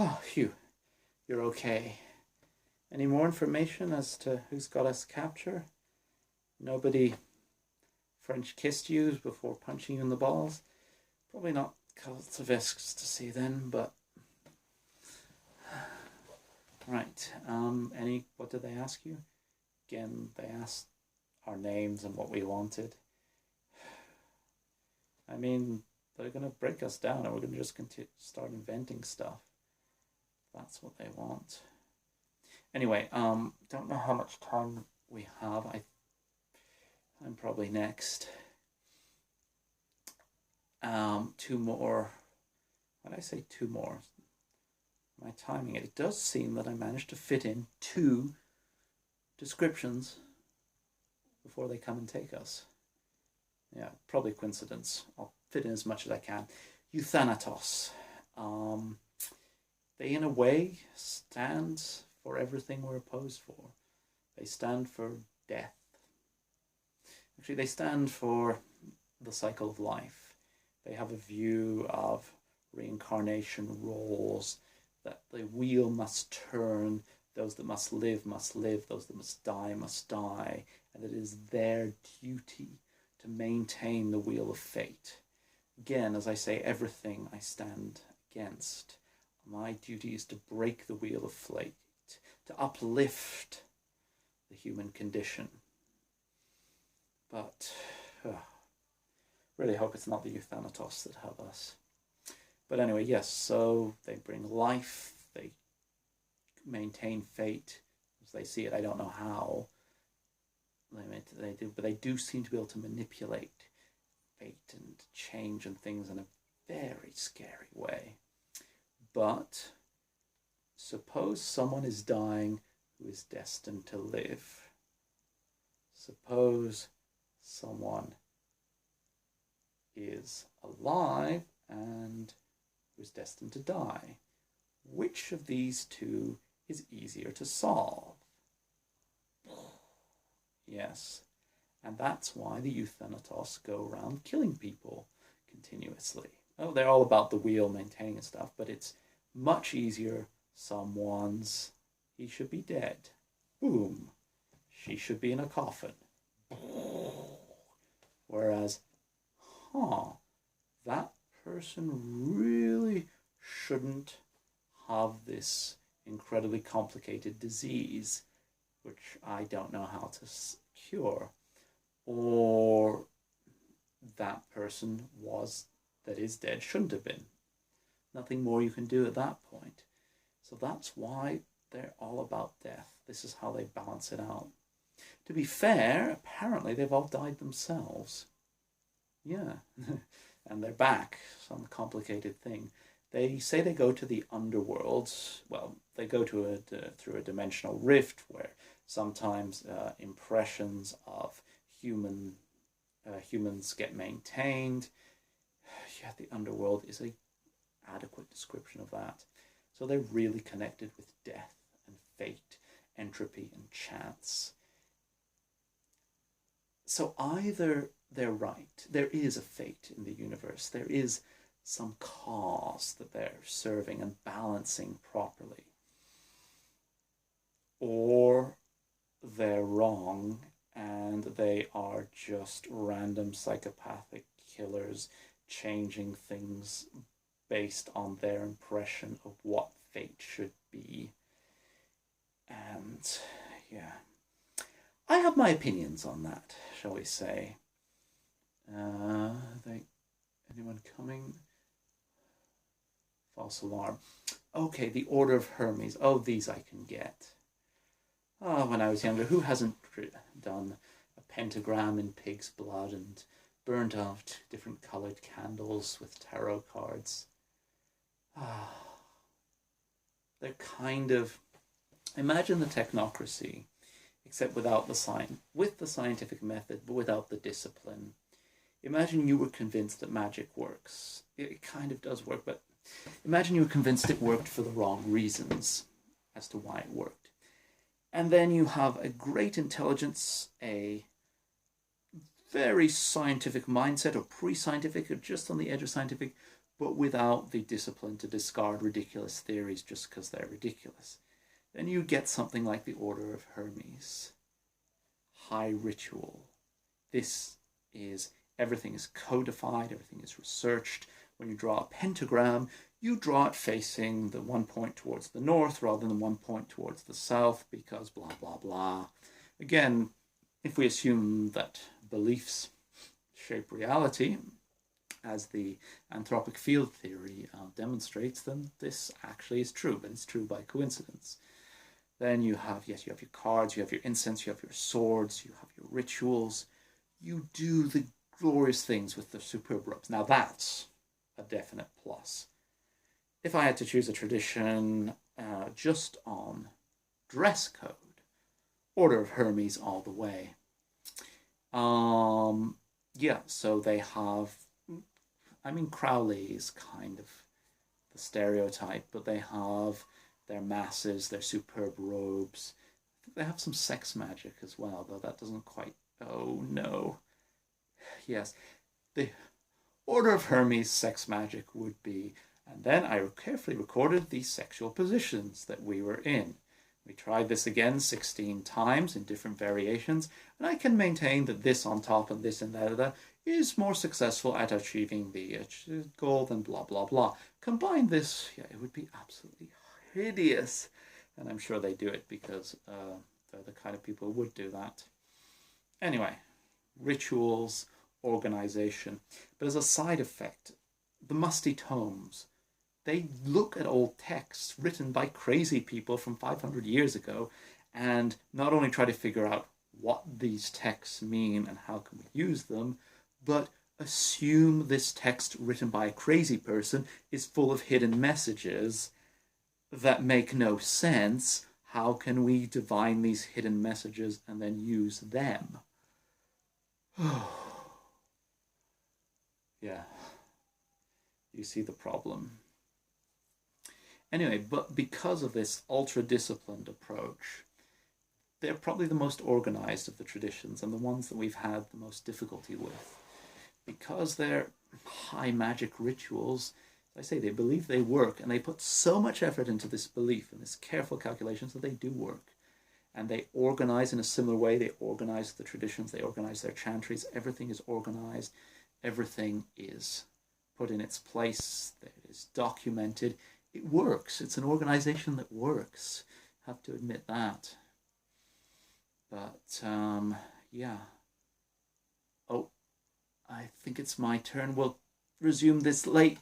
Oh, phew, you're okay. Any more information as to who's got us captured? Nobody French kissed you before punching you in the balls? Probably not Kaltavesks to see then, but... Right, what did they ask you? Again, they asked our names and what we wanted. I mean, they're going to break us down and we're going to just start inventing stuff. That's what they want. Anyway, don't know how much time we have. I'm probably next. Two more. Why did I say two more? My timing, it does seem that I managed to fit in 2 descriptions before they come and take us. Yeah, probably coincidence. I'll fit in as much as I can. Euthanatos. They, in a way, stand for everything we're opposed for. They stand for death. Actually, they stand for the cycle of life. They have a view of reincarnation roles, that the wheel must turn, those that must live, those that must die, and it is their duty to maintain the wheel of fate. Again, as I say, everything I stand against. My duty is to break the wheel of fate, to uplift the human condition. But really hope it's not the Euthanatos that have us. But anyway, yes, so they bring life, they maintain fate as they see it. I don't know how they do, but they do seem to be able to manipulate fate and change and things in a very scary way. But suppose someone is dying who is destined to live. Suppose someone is alive and who is destined to die. Which of these two is easier to solve? Yes, and that's why the Euthanatos go around killing people continuously. Oh, they're all about the wheel maintaining and stuff, but it's much easier. He should be dead. Boom. She should be in a coffin. Whereas, that person really shouldn't have this incredibly complicated disease, which I don't know how to cure. Or that person that is dead shouldn't have been. Nothing more you can do at that point. So that's why they're all about death. This is how they balance it out. To be fair, apparently they've all died themselves. Yeah. And they're back. Some complicated thing. They say they go to the underworld. Well, they go to through a dimensional rift where sometimes impressions of humans get maintained. Yeah, the underworld is an adequate description of that. So they're really connected with death and fate, entropy and chance. So either they're right, there is a fate in the universe, there is some cause that they're serving and balancing properly, or they're wrong and they are just random psychopathic killers changing things based on their impression of what fate should be. And yeah, I have my opinions on that, shall we say. Anyone coming? False alarm. Okay, the Order of Hermes. Oh, these I can get. Oh, when I was younger, who hasn't done a pentagram in pig's blood and burnt out different coloured candles with tarot cards? They're kind of... Imagine the technocracy, except without with the scientific method, but without the discipline. Imagine you were convinced that magic works. It kind of does work, but imagine you were convinced it worked for the wrong reasons as to why it worked. And then you have a great intelligence, a very scientific mindset, or pre-scientific, or just on the edge of scientific, but without the discipline to discard ridiculous theories just because they're ridiculous. Then you get something like the Order of Hermes. High ritual. This is, everything is codified, everything is researched. When you draw a pentagram, you draw it facing the one point towards the north rather than one point towards the south because blah, blah, blah. Again, if we assume that beliefs shape reality, as the anthropic field theory demonstrates, then this actually is true, but it's true by coincidence. Then you have, yes, you have your cards, you have your incense, you have your swords, you have your rituals. You do the glorious things with the superb robes. Now that's a definite plus. If I had to choose a tradition just on dress code, Order of Hermes all the way. Yeah, so they have, I mean, Crowley is kind of the stereotype, but they have their masses, their superb robes. I think they have some sex magic as well, though that doesn't quite, oh no. Yes, the Order of Hermes sex magic would be, and then I carefully recorded the sexual positions that we were in. We tried this again 16 times in different variations, and I can maintain that this on top and this and that is more successful at achieving the goal than blah, blah, blah. Combine this, yeah, it would be absolutely hideous. And I'm sure they do it because they're the kind of people who would do that. Anyway, rituals, organization. But as a side effect, the musty tomes, they look at old texts written by crazy people from 500 years ago and not only try to figure out what these texts mean and how can we use them, but assume this text written by a crazy person is full of hidden messages that make no sense. How can we divine these hidden messages and then use them? Yeah, you see the problem. Anyway, but because of this ultra-disciplined approach, they're probably the most organized of the traditions and the ones that we've had the most difficulty with. Because they're high magic rituals, as I say, they believe they work, and they put so much effort into this belief and this careful calculation that they do work. And they organize in a similar way. They organize the traditions, they organize their chantries. Everything is organized. Everything is put in its place. It is documented. It works. It's an organization that works. I have to admit that. But, yeah. Oh, I think it's my turn. We'll resume this late.